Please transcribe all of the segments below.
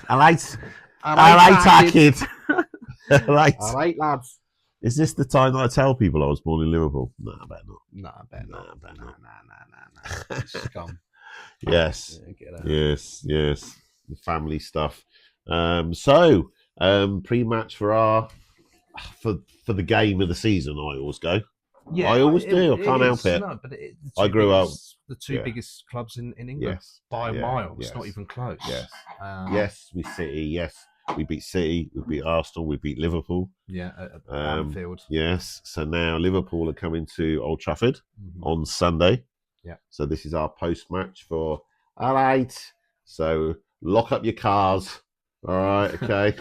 I like our kid. Right. All right, lads. Is this the time that I tell people I was born in Liverpool? No, I better not. No, I bet Nah, not. I bet No. not. Scum. Yes. Yeah, get out. Yes. The family stuff. Pre-match for the game of the season. I always go. Yeah, I always do. I can't help is. it. No, but I grew up. The two biggest clubs in England by a mile. It's not even close. Yes. Yes, we City. Yes, we beat City. We beat Arsenal. We beat Liverpool. Yeah, at Anfield. Yes. So now Liverpool are coming to Old Trafford on Sunday. Yeah. So this is our post-match for. All right. So lock up your cars. All right. Okay.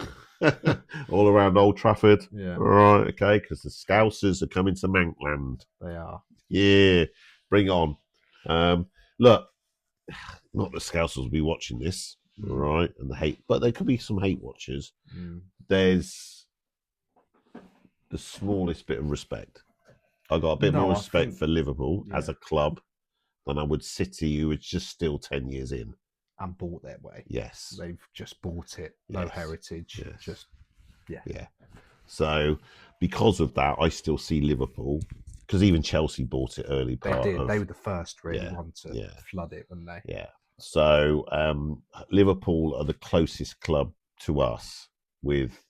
All around Old Trafford. Yeah. All right. Okay. Because the Scousers are coming to Mankland. They are. Yeah. Bring it on. Look, not the Scousers will be watching this. All right. And the hate, but there could be some hate watchers. There's the smallest bit of respect. I got a bit more respect for Liverpool as a club than I would City, who was just still 10 years in. And bought their way. Yes. They've just bought it. No heritage. Yes. Just, Yeah. So, because of that, I still see Liverpool, because even Chelsea bought it early part. They did. They were the first really one to flood it, weren't they? Yeah. So, Liverpool are the closest club to us with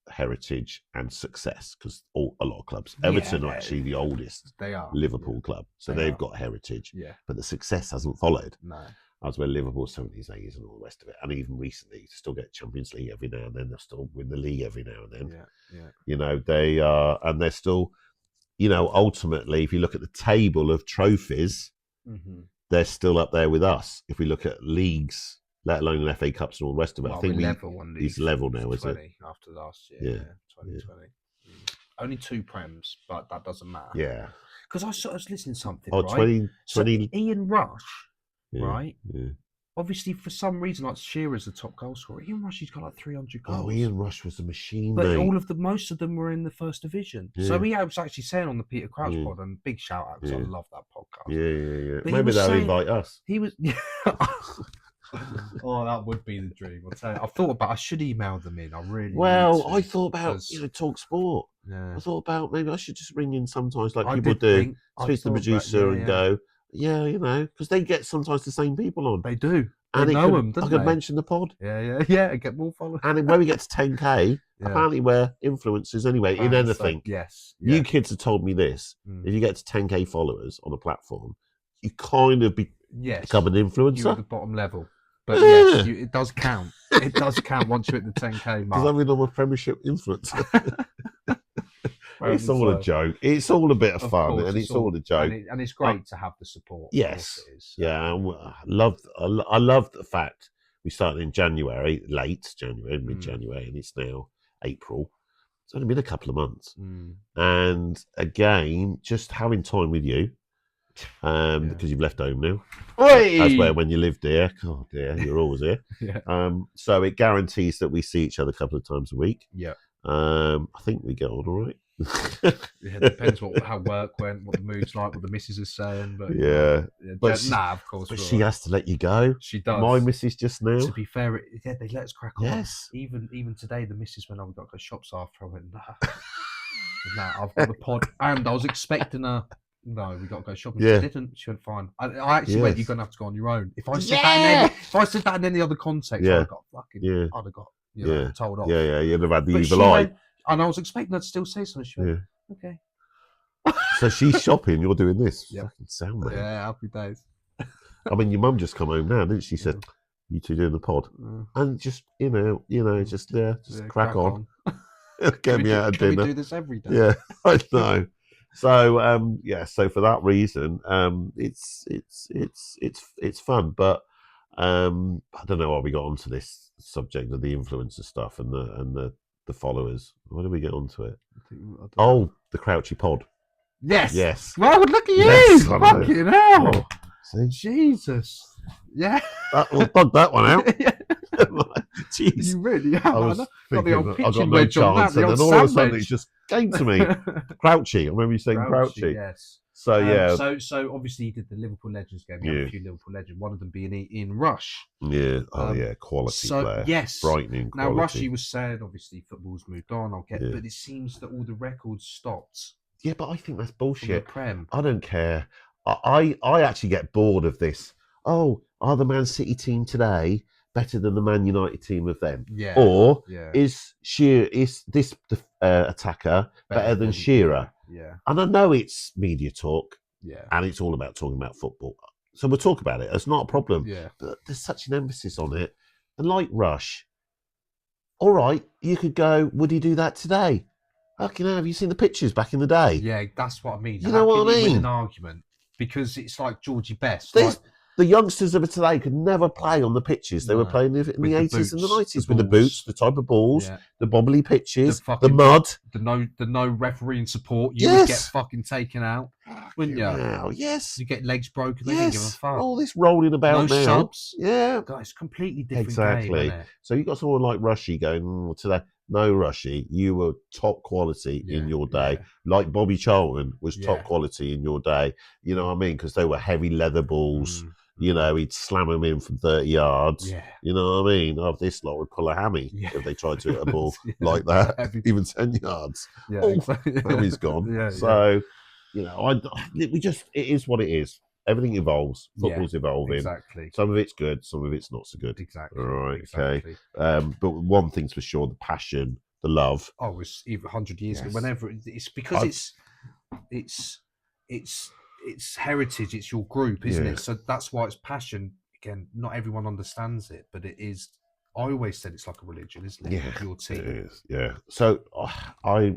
heritage and success, because a lot of clubs. Everton are actually the oldest Liverpool club, so they've got heritage. Yeah, but the success hasn't followed. No, as where Liverpool 70s, 80s, and all the rest of it, and even recently, to still get Champions League every now and then. They still win the league every now and then. Yeah. You know, they are, and they're still, you know, ultimately, if you look at the table of trophies, they're still up there with us. If we look at leagues, let alone FA Cups and all the rest of it, I think he's level now, is it? After last year, 2020. Only 2 Prems, but that doesn't matter. Yeah. Because I was listening to something, right? 20... So Ian Rush, right? Yeah. Obviously, for some reason, like Shearer's the top goal scorer. Ian Rush, he's got like 300 goals. Oh, Ian Rush was a machine, but mate. most of them were in the first division. Yeah. So he was actually saying on the Peter Crouch pod, and big shout out because I love that podcast. Yeah. But maybe they'll invite us. He was. Oh, that would be the dream. I'll tell you. I thought about. I should email them in. I really. I thought about Talk Sport. Yeah. I thought about maybe I should just ring in sometimes, like people do. Speak to the producer and go. Yeah, you know, because they get sometimes the same people on. They do. And they know them, I could mention the pod. Yeah. Get more followers. And when we get to 10k, apparently we're influencers anyway in anything. Yes. You kids have told me this. If you get to 10k followers on a platform, you kind of become an influencer. You're at the bottom level. But yes, it does count. It does count once you're at the 10k mark. Because I'm a Premiership influencer. It's all a joke. It's all a bit of fun, and it's all a joke. And it's great to have the support. Yes, I love the fact we started in January, mid-January, and it's now April. It's only been a couple of months, and again, just having time with you, because you've left home now. That's where when you lived there. God, dear, you're always here. So it guarantees that we see each other a couple of times a week. Yeah. I think we get on all right. It depends how work went, what the mood's like, what the missus is saying. But of course. But she has to let you go. She does. My missus just now. To be fair, they let us crack on. Yes. Even today, the missus went, "I've got to go shops after." I went, nah, I've got the pod, and I was expecting her. No, we got to go shopping. She didn't. She went fine. I actually went. You're gonna have to go on your own. If I said that in any other context, I'd have got fucking. I'd have got told off. Yeah. You'd have had the evil eye. And I was expecting her to still say something. She went, okay. So she's shopping. You're doing this. Yeah. Fucking sound, man. Yeah, happy days. I mean, your mum just come home now, didn't she? Said, "You two doing the pod," and just just crack on. Get me out of dinner. We do this every day. Yeah, I know. So so for that reason, it's fun, but I don't know why we got onto this subject of the influencer stuff and the followers. Why did we get onto it? The Crouchy pod. Yes. Well, look at you! Fucking hell! See? Jesus. Yeah. We'll bug that one out. Jeez. You really have. I was thinking, I got no chance, and then all of a sudden it just came to me. Crouchy. I remember you saying Crouchy. Yes. So yeah, So obviously he did the Liverpool Legends game. He had a few Liverpool Legends. One of them being Ian Rush. Yeah. Oh yeah, quality player. Yes, Frightening now quality. Rushy was saying obviously football's moved on. But it seems that all the records stopped. Yeah, but I think that's bullshit. The Prem. I don't care. I actually get bored of this. Oh, are the Man City team today better than the Man United team of them? Yeah. Or is this attacker better than Shearer? Yeah. And I know it's media talk. Yeah. And it's all about talking about football. So we'll talk about it. It's not a problem. Yeah. But there's such an emphasis on it. And like Rush, all right, you could go, would he do that today? Fucking hell, have you seen the pictures back in the day? Yeah, that's what I mean. You know what I mean? Win an argument because it's like Georgie Best. The youngsters of today could never play on the pitches. They were playing in the 80s and the 90s with the boots, the type of balls, the bobbly pitches, the mud. The no refereeing support. You would get fucking taken out, wouldn't you? Now, yes. You get legs broken, they didn't give a fuck. All this rolling about no now. Subs. Yeah. Guys, completely different game, isn't it? So you got someone like Rushy going, today, no, Rushy, you were top quality in your day. Like Bobby Charlton was top quality in your day. You know what I mean? Because they were heavy leather balls. You know, he'd slam them in from 30 yards. Yeah. You know what I mean? Oh, this lot would pull a hammy if they tried to hit a ball like that, even 10 yards. Yeah, Hammy's gone. So, you know, it is what it is. Everything evolves. Football's evolving. Exactly. Some of it's good, some of it's not so good. Exactly. All right, exactly. okay. But one thing's for sure, the passion, the love. Oh, it was even 100 years ago. Whenever it's because it's heritage, it's your group, isn't it? So that's why it's passion. Again, not everyone understands it, but it is. I always said it's like a religion, isn't it? Yeah, your team. It is. Yeah. So I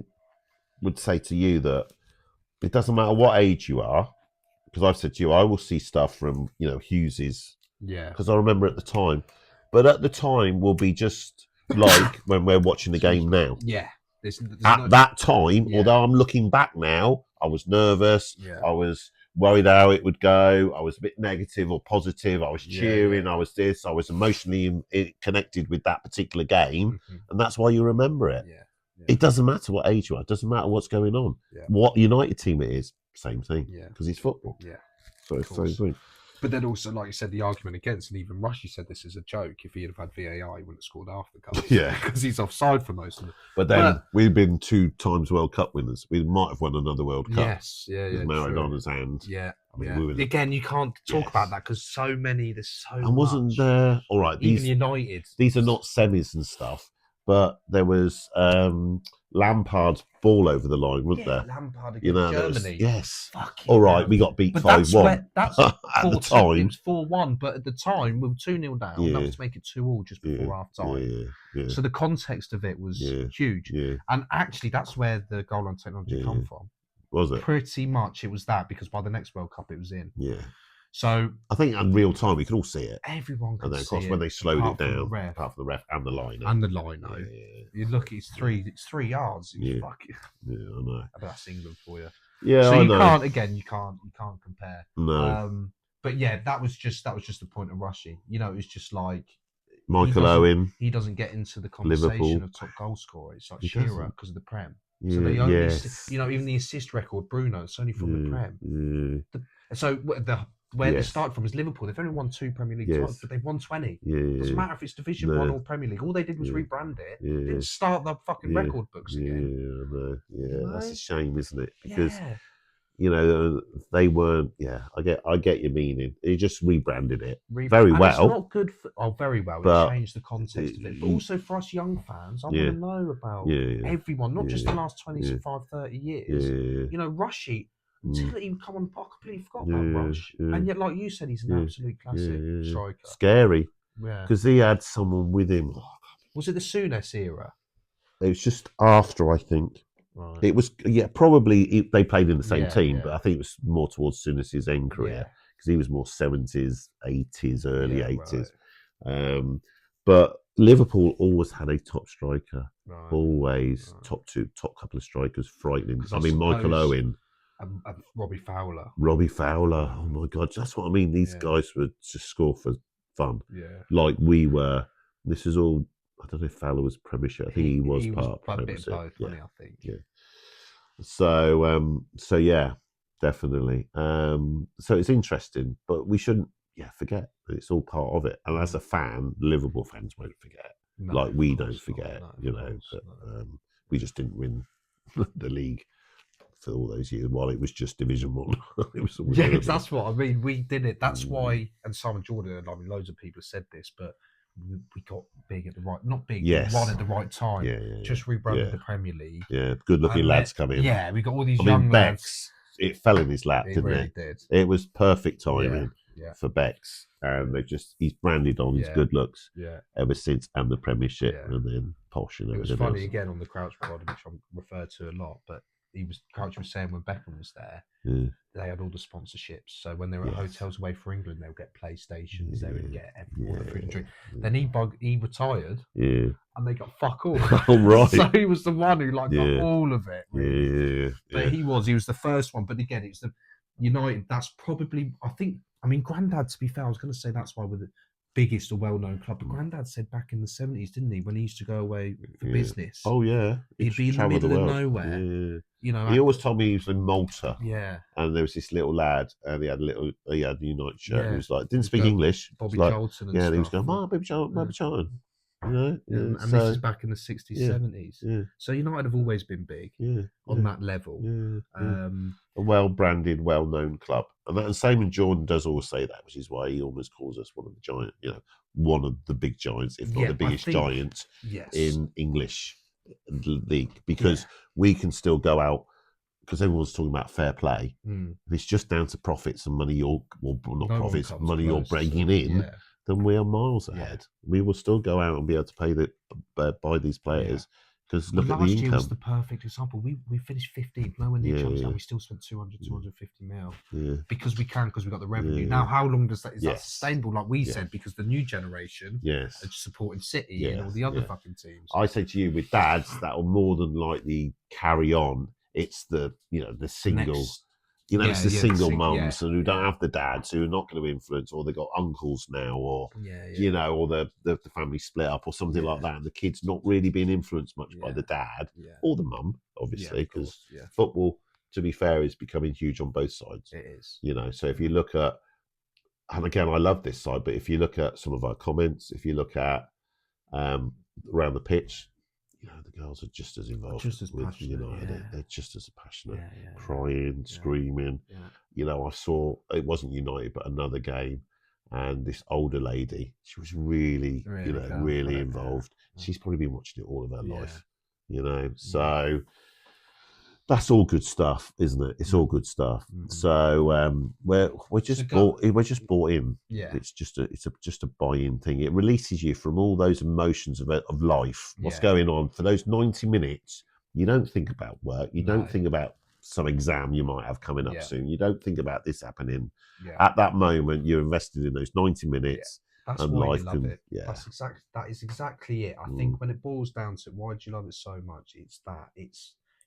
would say to you that it doesn't matter what age you are, because I've said to you, I will see stuff from Hughes's. Yeah. Because I remember at the time, but at the time will be just like when we're watching the game now. Yeah. That time, although I'm looking back now, I was nervous. Yeah. I was worried how it would go. I was a bit negative or positive. I was cheering. I was this. I was emotionally connected with that particular game. And that's why you remember it. Yeah. It doesn't matter what age you are. It doesn't matter what's going on. Yeah. What United team it is, same thing. Yeah. Because it's football. Yeah. So it's the same thing. But then also, like you said, the argument against, and even Rushy said this as a joke, if he had had VAR, he wouldn't have scored half the goals. Yeah. Because he's offside for most of it. But then we've been 2 times World Cup winners. We might have won another World Cup. Yes, with Maradona's hand. Yeah. I mean, again, you can't talk about that because there's so and wasn't there, all right, even United. These are not semis and stuff, but there was Lampard's ball over the line, wasn't there? Lampard against Germany. Yes. All right, we got beat 5-1. That's at the time. It was 4-1, but at the time we were 2-0 down. That was to make it 2-2 just before half time. Yeah. So the context of it was huge. Yeah. And actually, that's where the goal line technology come from. Was it? Pretty much, it was that, because by the next World Cup it was in. Yeah. So I think in real time we could all see it. Everyone could see it. And then, of course, when they slowed it down, apart from the ref and the liner. And the liner. Yeah. You look, it's 3 yards. Yeah. Fucking... Yeah, I know. But that's England for you. Yeah, so I you know. can't compare. No. But yeah, that was just the point of Rushy. It was just like Michael Owen. He doesn't get into the conversation Liverpool. of top goal scorer. It's like Shearer because of the Prem. Yeah, so they only, even the assist record, Bruno, it's only from the Prem. So where they start from is Liverpool. They've only won 2 Premier League titles, but they've won 20. It doesn't matter if it's Division 1 or Premier League. All they did was rebrand it. They didn't start the fucking record books again. That's a shame, isn't it? Because they weren't. Yeah, I get your meaning. They just rebranded it very well. It's not good for very well. It changed the context of it, but also for us young fans, I want to know about everyone, not just the last 25, 30 years. Rushy. Until he come on the park, I completely forgot about Rush. And yet, like you said, he's an absolute classic striker. Scary. Because he had someone with him. Was it the Souness era? It was just after, I think. Right. It was, probably they played in the same team, but I think it was more towards Souness's end career because he was more 70s, 80s, early 80s. Right. But Liverpool always had a top striker. Right. Always top couple of strikers, frightening. I mean, Michael Owen. And Robbie Fowler. Oh my God, that's what I mean. These guys would just score for fun. Yeah. Like we were. This is all. I don't know if Fowler was Premiership. I think he was part of Premiership. Both, I think. Yeah. So yeah. definitely. So it's interesting, but we shouldn't, forget that it's all part of it. And as a fan, Liverpool fans won't forget, No, like we of don't course forget. not. No, You of know, course that not. we just didn't win the league for all those years while it was just Division One. It was always Yes, gonna be. that's what I mean. We did it. That's Mm. why, and Simon Jordan, I mean, loads of people have said this, but we got big at the right, not big, Yes. we won at the right time. Yeah. Just rebranded Yeah. the Premier League. Yeah, good-looking And lads come in. Yeah, we got all these I young mean, lads. Bex, it fell in his lap, It didn't really it? did. It was perfect timing Yeah. for Bex, and he's branded on his Yeah. good looks Yeah. ever since, and the Premiership, Yeah. and then Posh and It was everything funny else. again on the Crouch pod, which I refer to a lot, but Crouch was saying when Beckham was there, Yeah. they had all the sponsorships. So when they were at hotels away for England, they would get PlayStations, they would get all the food and drink. Then he retired, and they got fuck all. Oh, right. So he was the one who got all of it. Really. Yeah. But he was the first one. But again, it's the United. That's probably, I mean, Grandad, to be fair, I was going to say that's why we're the biggest or well-known club. But Grandad said back in the 70s, didn't he, when he used to go away for business? Oh, yeah. He'd be in the middle of nowhere. Yeah. You know, he always told me he was in Malta. Yeah. And there was this little lad, and he had a United shirt. And he was like, didn't speak English. Bobby like, Charlton and yeah, stuff. and he was going, Bobby Charlton. You know? And this is back in the 60s, 70s. Yeah. So United have always been big on that level. A well-branded, well-known club. And Simon Jordan does always say that, which is why he almost calls us one of the giant, one of the big giants, if not the biggest giant in English league. Because we can still go out, because everyone's talking about fair play. If it's just down to profits and money money you're bringing in, then we are miles ahead. We will still go out and be able to buy these players. Because look at the income. Last year was the perfect example. We finished 15th, nowhere near Champions League, and we still spent 250 mil. Because we got the revenue. Now, how long is that sustainable? Like we said, because the new generation are supporting City and all the other fucking teams. I say to you, with dads, that will more than likely carry on. It's the single. It's the single mums and who don't have the dads, who are not going to influence, or they've got uncles now, or or the family split up or something like that, and the kid's not really being influenced much by the dad or the mum, obviously, because football, to be fair, is becoming huge on both sides. It is. So if you look at, and again, I love this side, but if you look at some of our comments, if you look at around the pitch, the girls are just as involved, just as with United. They're just as passionate, crying, screaming. I saw, it wasn't United, but another game, and this older lady, she was really involved. She's probably been watching it all of her life, So that's all good stuff, isn't it? It's all good stuff. So we're just bought in. It's just a buy-in thing. It releases you from all those emotions of life. What's going on for those 90 minutes? You don't think about work. You don't think about some exam you might have coming up soon. You don't think about this happening. At that moment, you're invested in those 90 minutes. That's and why life you love it. That is exactly it. I think when it boils down to why do you love it so much, it's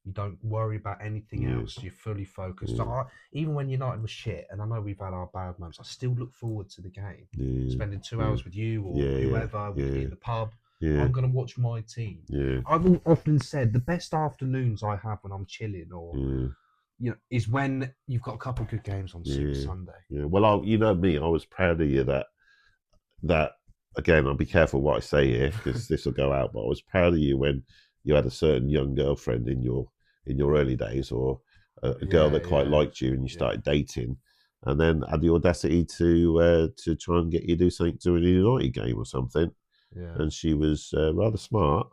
you don't worry about anything else. You're fully focused. So even when United was shit, and I know we've had our bad moments, I still look forward to the game. Spending 2 hours with you or whoever in the pub. I'm going to watch my team. I've often said the best afternoons I have when I'm chilling or is when you've got a couple of good games on Super Sunday. Well, me, I was proud of you that again, I'll be careful what I say here because this will go out, but I was proud of you when you had a certain young girlfriend in your early days, or a girl that quite liked you, and you started dating, and then had the audacity to try and get you to do something during a United game or something. And she was rather smart,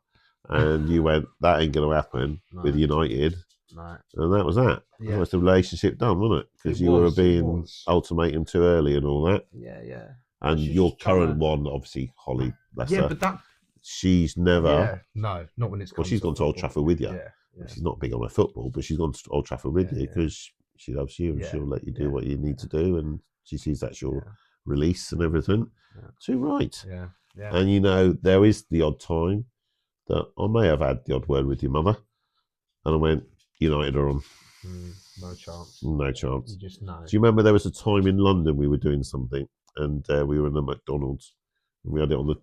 and you went, that ain't going to happen with United. And that was that. That was the relationship done, wasn't it? Because you were being ultimatum too early and all that. And your current one, obviously, Holly, bless her. But that she's never. No, not when it's. Well, she's gone to Old Trafford with you. She's not big on her football, but she's gone to Old Trafford with you because she loves you and she'll let you do what you need to do, and she sees that's your release and everything. Too right. And there is the odd time that I may have had the odd word with your mother, and I went, United are on. No chance. No chance. You just know. Do you remember there was a time in London we were doing something, and we were in a McDonald's, and we had it on the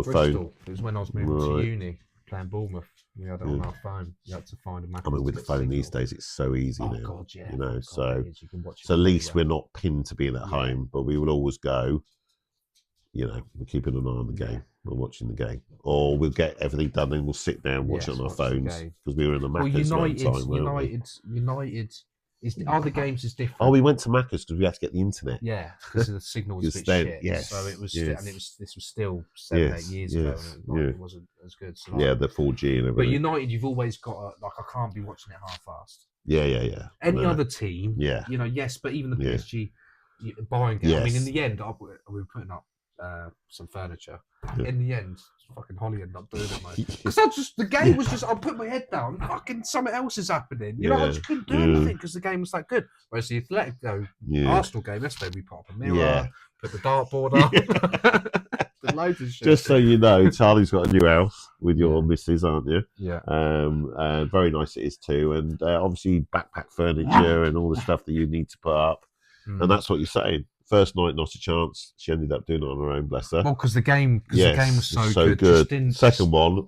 phone. It was when I was moving to uni. playing Bournemouth. We had it on our phone. You had to find a Macca's. I mean, with the phone these days, it's so easy now. God, yeah. You know, God, so you can watch it at least anywhere. we're not pinned to being at home, but we will always go. You know, we're keeping an eye on the game. We're watching the game, or we'll get everything done and we'll sit down and watch it on our phones because we were in the Macca's one time, weren't we? United. Other games is different. Oh, we went to Macca's because we had to get the internet. Yeah, because the signal was a bit shit. Yes, so it was, this was still 7-8 years ago, and it wasn't as good. So the 4G and everything. But United, you've always got I can't be watching it half-assed. Yeah. Any other team, yes, but even the PSG buying game. I mean, in the end, we were putting up some furniture. In the end, fucking Holly ended up doing it, mate. Because the game was I put my head down, fucking something else is happening. I just couldn't do anything because the game was that good. Whereas the Atletico Arsenal game yesterday, we put up a mirror, put the dartboard up, did loads of shit. Just so you know, Charlie's got a new house with your missus, aren't you? Yeah. Very nice it is too, and obviously backpack furniture and all the stuff that you need to put up, and that's what you're saying. First night, not a chance. She ended up doing it on her own, bless her. Well, because the game was so good. Second one,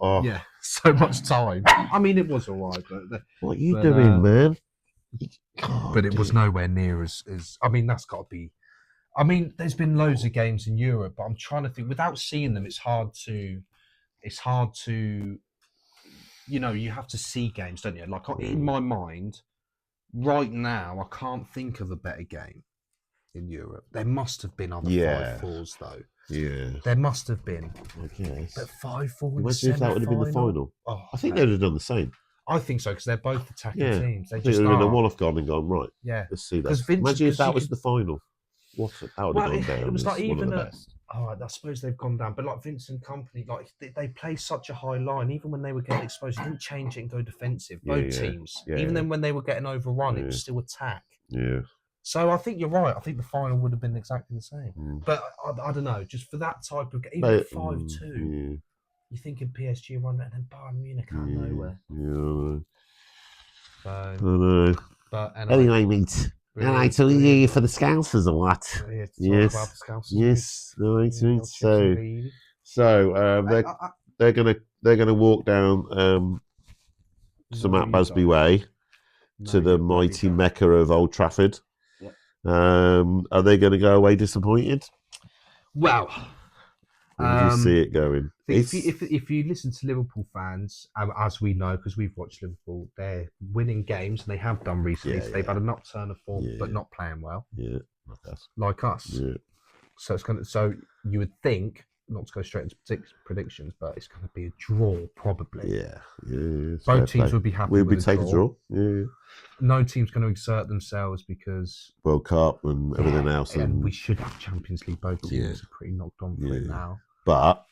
so much time. I mean, it was all right, but what are you doing, man? But it was nowhere near as. I mean, that's got to be. I mean, there's been loads of games in Europe, but I'm trying to think. Without seeing them, it's hard to. You have to see games, don't you? Like in my mind, right now, I can't think of a better game in Europe. There must have been other 5-4s though. Yeah. There must have been. I guess. But 5-4. Imagine if that would have been the final. Oh, I think they would have done the same. I think so because they're both attacking teams. They just would have been a one-off gone and gone right. Yeah. Let's see that. Imagine if that was the final. That would have gone down. It was like even I suppose they've gone down, but like Vincent Kompany, like they play such a high line. Even when they were getting exposed, they didn't change it and go defensive. Both teams, even then when they were getting overrun, it was still attack. Yeah. So I think you're right. I think the final would have been exactly the same. But I don't know. Just for that type of game, even 5-2, you're thinking PSG run and then Bayern Munich out of nowhere. Yeah. So I know. But anyway, mate. All right, so you're here for the Scousers or what? Yes. Yes. All right, so they're gonna walk down St Matt Busby Way to the mighty Mecca of Old Trafford. Yeah. Are they going to go away disappointed? Well, where do you see it going? If you listen to Liverpool fans, as we know, because we've watched Liverpool, they're winning games, and they have done recently. So they've had an upturn of form, but not playing well. Yeah, like us. Yeah. So it's going to. So you would think, not to go straight into predictions, but it's going to be a draw probably. Yeah. Both teams would be happy. We'd take a draw. Yeah. No team's going to exert themselves because World Cup and everything else, and we should have Champions League. Both teams are pretty knocked on for it now. But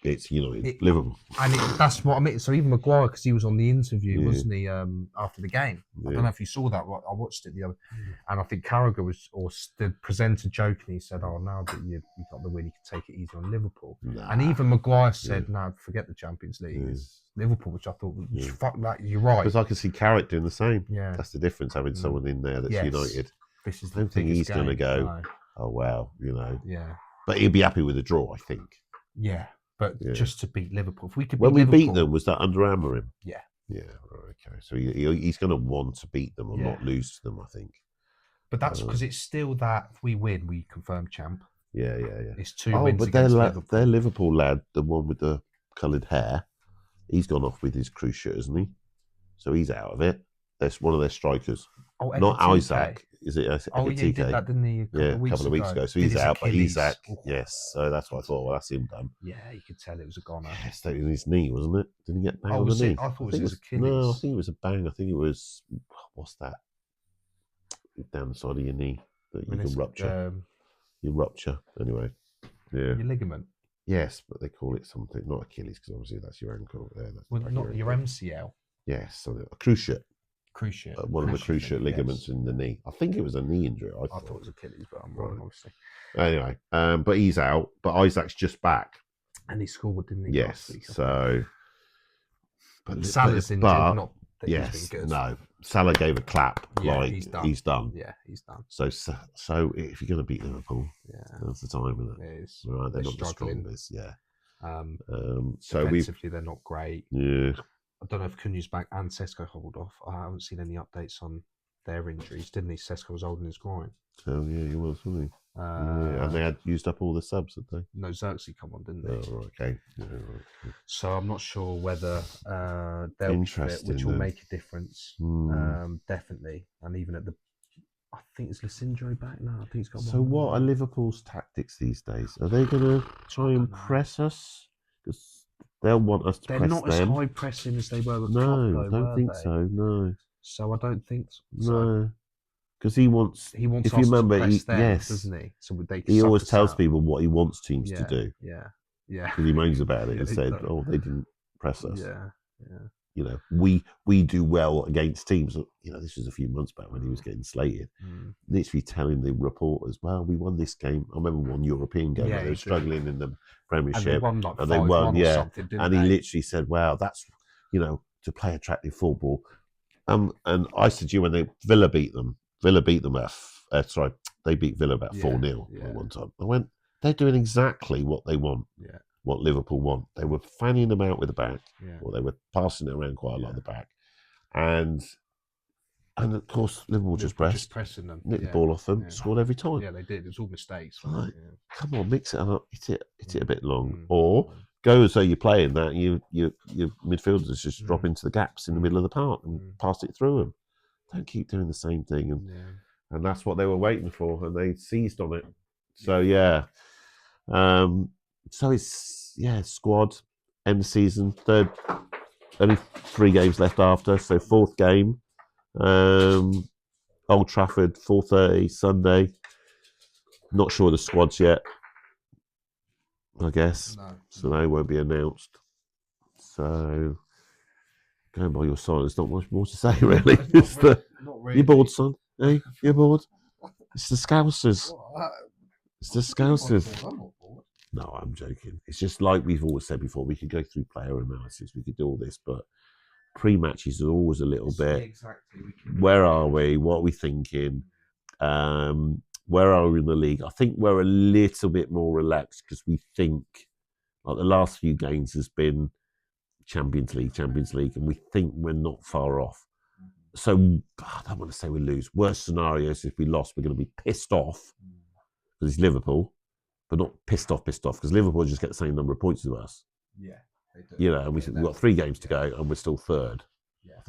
it's Liverpool, and that's what I mean. So even Maguire, because he was on the interview, wasn't he? After the game, I don't know if you saw that. I watched it the other, and I think Carragher the presenter jokingly said, "Oh, now that you got the win, you can take it easy on Liverpool." And even Maguire said, "No, forget the Champions League. It's Liverpool," which I thought, "Fuck that, you're right." Because I can see Carrick doing the same. Yeah, that's the difference, having someone in there that's United. This is I don't think he's going to go. Oh wow, Yeah, but he'll be happy with a draw, I think. Yeah. But just to beat Liverpool, if we could, when we beat them, was that under Amorim? Yeah. Yeah. Okay. So he's going to want to beat them or not lose to them, I think. But that's because it's still that if we win, we confirm champ. Yeah. It's 2 wins. But their Liverpool lad, the one with the coloured hair, he's gone off with his cruise shirt, isn't he? So he's out of it. That's one of their strikers. Oh, not Isaac. Is it? Oh, yeah, he did that, didn't he? A couple of weeks ago. So he's out, but Isaac, yes. So that's what I thought. Well, that's him done. Yeah, you could tell it was a goner. Yes, that was his knee, wasn't it? Didn't he get banged on the knee? I thought it was Achilles. No, I think it was a bang. I think it was, what's that? Down the side of your knee that you can rupture. You rupture, anyway. Yeah. Your ligament. Yes, but they call it something, not Achilles, because obviously that's your ankle. Not your MCL. Yes, so a cruciate. Cruciate. One of the cruciate ligaments in the knee. I think it was a knee injury. I thought it was Achilles, but I'm wrong, obviously. Anyway, but he's out. But Isaac's just back, and he scored, didn't he? Yes. So, but Salah's injured. Not that he's been good. No. Salah gave a clap. Yeah, he's done. Yeah, he's done. So if you're going to beat Liverpool, that's the time, isn't it? It is. Right, they're not the strongest. Yeah. So defensively, they're not great. Yeah. I don't know if Cunha's back and Sesko hobbled off. I haven't seen any updates on their injuries. Didn't he? Sesko was holding his groin. Oh yeah, he was, wasn't he? And they had used up all the subs, had they? No, Xerxes come on, didn't they? Oh, right, okay. Yeah, right. So I'm not sure whether they'll be fit, which will make a difference. Definitely, and even at the, I think it's Lacindro back now. I think he's got. So what are Liverpool's tactics these days? Are they going to try and press us? Because they'll want us to press them. They're not as high pressing as they were with Klopp, No, though, don't think they? so. No. So I don't think so. No. Because he wants. He wants. If you remember, to press them, doesn't he? So he always tells people what he wants teams to do. Yeah. Yeah. Because he moans about it and said, "Oh, they didn't press us." Yeah. You know, we do well against teams. You know, this was a few months back when he was getting slated. Literally telling the reporters, "Well, we won this game." I remember one European game where they were struggling in the Premiership, and they won, and he literally said, "Wow, that's to play attractive football." And I said to you when Villa beat them at they beat Villa about 4-0 at one time. I went, they're doing exactly what they want. Yeah. What Liverpool want. They were fanning them out with the back, or they were passing it around quite a lot of the back, and of course Liverpool just pressing them, nicked the ball off them, scored every time. Yeah, they did. It was all mistakes. Like, come on, mix it up, hit it a bit long, or go as though you're playing that. Your midfielders just drop into the gaps in the middle of the park and pass it through them. Don't keep doing the same thing, and that's what they were waiting for, and they seized on it. So So it's squad end of season, third, only 3 games left after, so 4th game, Old Trafford, 4:30 Sunday. Not sure the squads yet, I guess. So they won't be announced. So going by your sign, there's not much more to say really. Not really. You bored, son? Hey, you bored? It's the Scousers. It's the Scousers. No, I'm joking. It's just like we've always said before, we could go through player analysis, we could do all this, but pre-matches are always a little bit, where are we? What are we thinking? Where are we in the league? I think we're a little bit more relaxed because we think, like the last few games has been Champions League, and we think we're not far off. So I don't want to say we lose. Worst scenarios, if we lost, we're going to be pissed off because it's Liverpool. But not pissed off, because Liverpool just get the same number of points as us. Yeah, they do. And we've got 3 games to go, and we're still 3rd. Yeah, I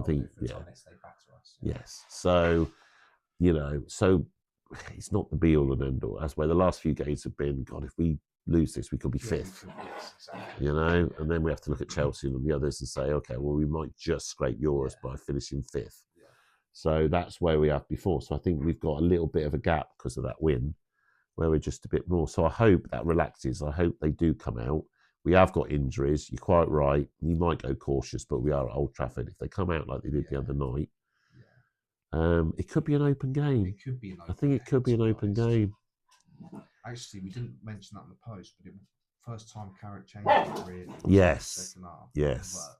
think. Yes. So, so it's not the be all and end all. That's where the last few games have been. God, if we lose this, we could be 5th. Yes, exactly. And then we have to look at Chelsea and the others and say, okay, well, we might just scrape yours by finishing 5th. Yeah. So that's where we have before. So I think we've got a little bit of a gap because of that win, where we're just a bit more. So I hope that relaxes. I hope they do come out. We have got injuries. You're quite right. You might go cautious, but we are at Old Trafford. If they come out like they did the other night, it could be an open game. I think it could be an open game. Actually, we didn't mention that in the post, but it was first time Carrick changed it really. Yes.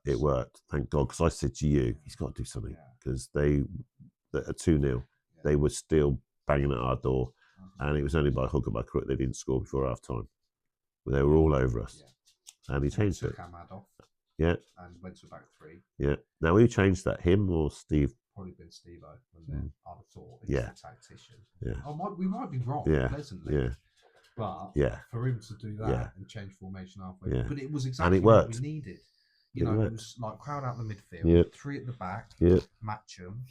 It worked. Thank God. Because I said to you, he's got to do something. Because they at 2-0, they were still banging at our door. And it was only by hook or by crook they didn't score before half time. They were all over us. And he changed it. Off, and went to back 3. Yeah. Now who changed that? Him or Steve? Probably been Steve-O. I'd have thought he's a tactician. We might be wrong pleasantly. But for him to do that and change formation halfway, but it was exactly what we needed. It was like crowd out the midfield, 3 at the back, match them.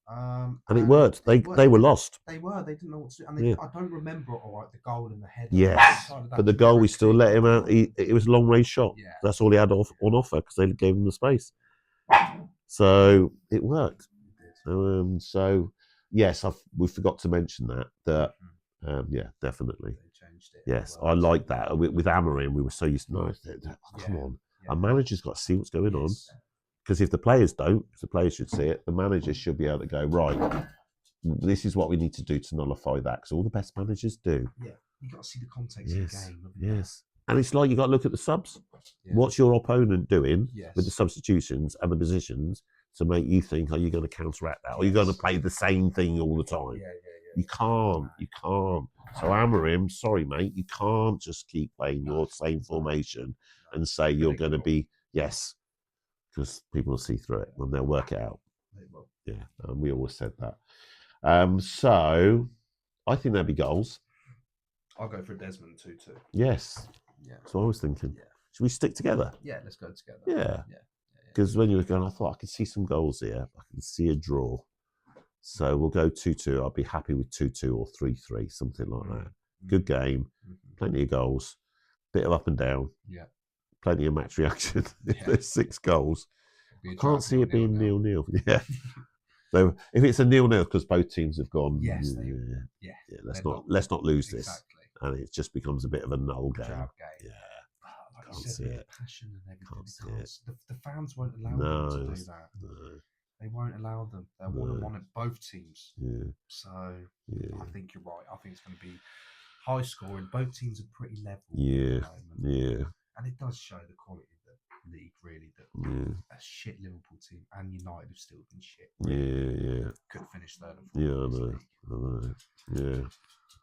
And it worked. They were lost. They didn't know what to do. And I don't remember the goal in the head. Yes, but the goal we still let him out. It was a long range shot. Yeah. That's all he had on offer because they gave him the space. So it worked. So yes, we forgot to mention that. Definitely. They changed it. Yes, I like that. With Amorim, we were so used to. Come on, our manager's got to see what's going on. Because if the players don't, if the players should see it, the managers should be able to go, right, this is what we need to do to nullify that. Because all the best managers do. Yeah, you've got to see the context of the game. Yes. And it's like you've got to look at the subs. Yeah. What's your opponent doing with the substitutions and the positions to make you think, are you going to counteract that? Or are you going to play the same thing all the time? You can't. So Amorim, sorry, mate, you can't just keep playing your same formation and say you're going to be, yes, because people will see through it and they'll work it out. Yeah, and we always said that. So I think there'll be goals. I'll go for a Desmond 2-2. Yes. Yeah. That's what I was thinking. Yeah. Should we stick together? Yeah, let's go together. Yeah. Because when you were going, I thought I could see some goals here. I can see a draw. So we'll go 2-2. I'll be happy with 2-2 or 3-3, something like that. Good game. Plenty of goals. Bit of up and down. Yeah. Plenty of match reaction. If there's 6 goals. I can't see it being 0-0. Yeah. So if it's a 0-0 because both teams have gone, yes, let's not lose this, exactly. And it just becomes a bit of a null game. Yeah, like can't you said, see it. Passion and everything. Can't see it. The fans won't allow them to do that. No. They won't allow them. They want it both teams. Yeah. So I think you're right. I think it's going to be high scoring. Both teams are pretty level. Yeah. At the moment. Yeah. And it does show the quality of the league, really. That a shit Liverpool team and United have still been shit. Really. Yeah. Could finish third and fourth. I know. Yeah.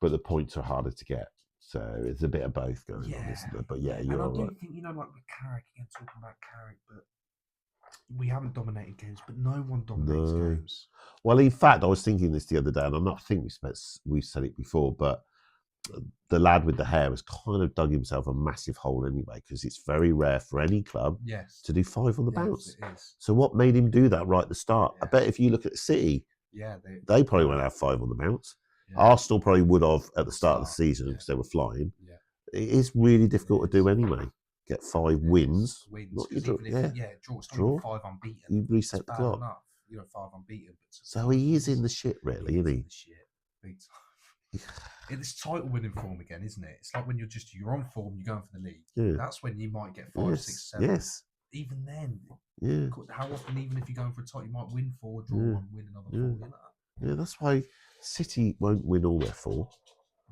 But the points are harder to get. So it's a bit of both going on, isn't it? But yeah, you're right. And I do think, like with Carrick, again, talking about Carrick, but we haven't dominated games, but no one dominates games. Well, in fact, I was thinking this the other day, and I think we've said it before, but the lad with the hair has kind of dug himself a massive hole anyway, because it's very rare for any club to do 5 on the bounce. It is. So what made him do that right at the start? I bet if you look at City, they probably won't have 5 on the bounce. Yeah. Arsenal probably would have at the start of the season because they were flying. Yeah. It is really difficult to do anyway. Get 5 wins. Not draw. Draw. 5 unbeaten. You reset the clock. Enough. 5 unbeaten. So he is in the shit, really, isn't he? In the shit, big time. It's title winning form again, isn't it? It's like when you're on form, you're going for the league. Yeah. That's when you might get 5, 6, 7. Yes. Even then, how often, even if you're going for a title, you might win 4, draw 1, win another 4. You know? Yeah, that's why City won't win all their 4.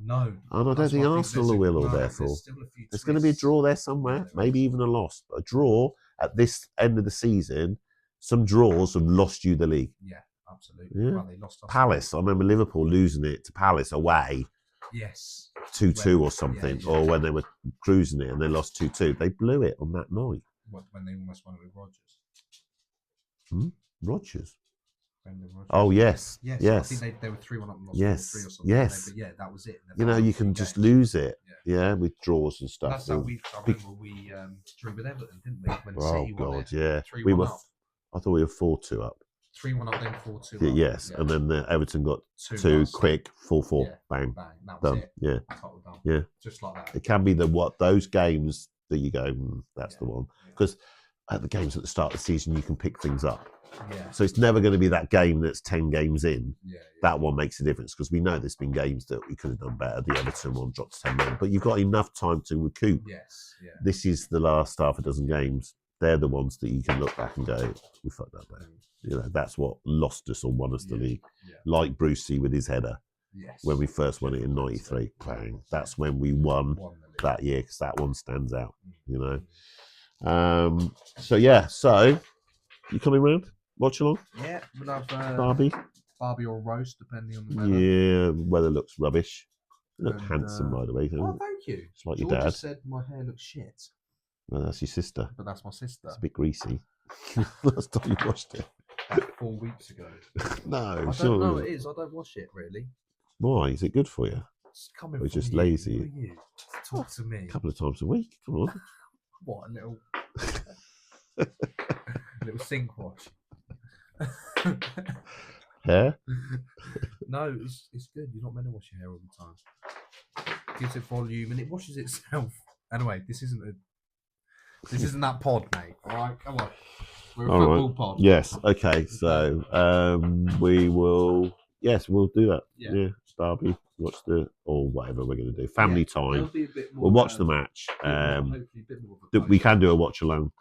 No. And I don't think Arsenal will all their 4. There's going to be a draw there somewhere, maybe even a loss. But a draw at this end of the season, some draws have lost you the league. Yeah, absolutely. Yeah. Well, they lost Palace. I remember Liverpool losing it to Palace away. Yes. 2-2 or something, or when they were cruising it and they lost 2-2. They blew it on that night. When they almost won it with Rodgers. Rodgers? Oh, yes. I think they were 3-1 up and lost 4-3 or something. Yes. But yeah, that was it. You can just lose it. Yeah, with draws and stuff. That's how I remember we drew with Everton, didn't we? When City won it. Yeah. 3-1 up. I thought we were 4-2 up. 3-1 up, then 4-2 up. Yes, and then Everton got 2 quick, 4-4, bang, that was done. It. Yeah, done. Yeah, just like that. It can be those games that you go, that's the one, because at the games at the start of the season you can pick things up. Yeah. So it's never going to be that game that's 10 games in. That one makes a difference because we know there's been games that we could have done better. The Everton one dropped to 10 men, but you've got enough time to recoup. Yes. Yeah. This is the last half a dozen games. They're the ones that you can look back and go, we fucked that there. That's what lost us or won us the league. Yeah. Like Brucey with his header. Yes. When we first won it in '93, bang. That's when we won that year because that one stands out. So you coming round? Watch along? Yeah, we'll have Barbie or roast, depending on the weather. Yeah, the weather looks rubbish. You look handsome, by the way. Oh, thank you. It's like George your dad. Said my hair looks shit. Well, that's your sister. But that's my sister. It's a bit greasy. Last time you washed it. About 4 weeks ago. No, I don't know. It is. I don't wash it really. Why? Is it good for you? It's coming or from just you. lazy? Who are you? Talk to me. A couple of times a week. Come on. What a little, little sink wash. Hair? No, it's good. You're not meant to wash your hair all the time. It gives it volume and it washes itself. Anyway, this isn't that pod, mate. All right, come on. We're a football pod. Yes. Okay. So we will. Yes, we'll do that. Yeah. Barbie, watch or whatever we're going to do. Family time. Be a bit more, we'll watch the match. Hopefully a bit more we can do a watch alone.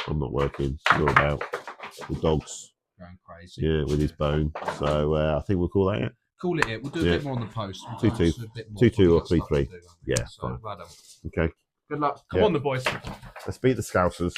I'm not working. You're about the dogs. Going crazy. Yeah, with his bone. So I think we'll call that it. Call it. We'll do a bit more on the post. 2-2 or 3-3. Yeah, fine. Right on. Okay. Good luck. Come on, the boys. Let's beat the Scousers.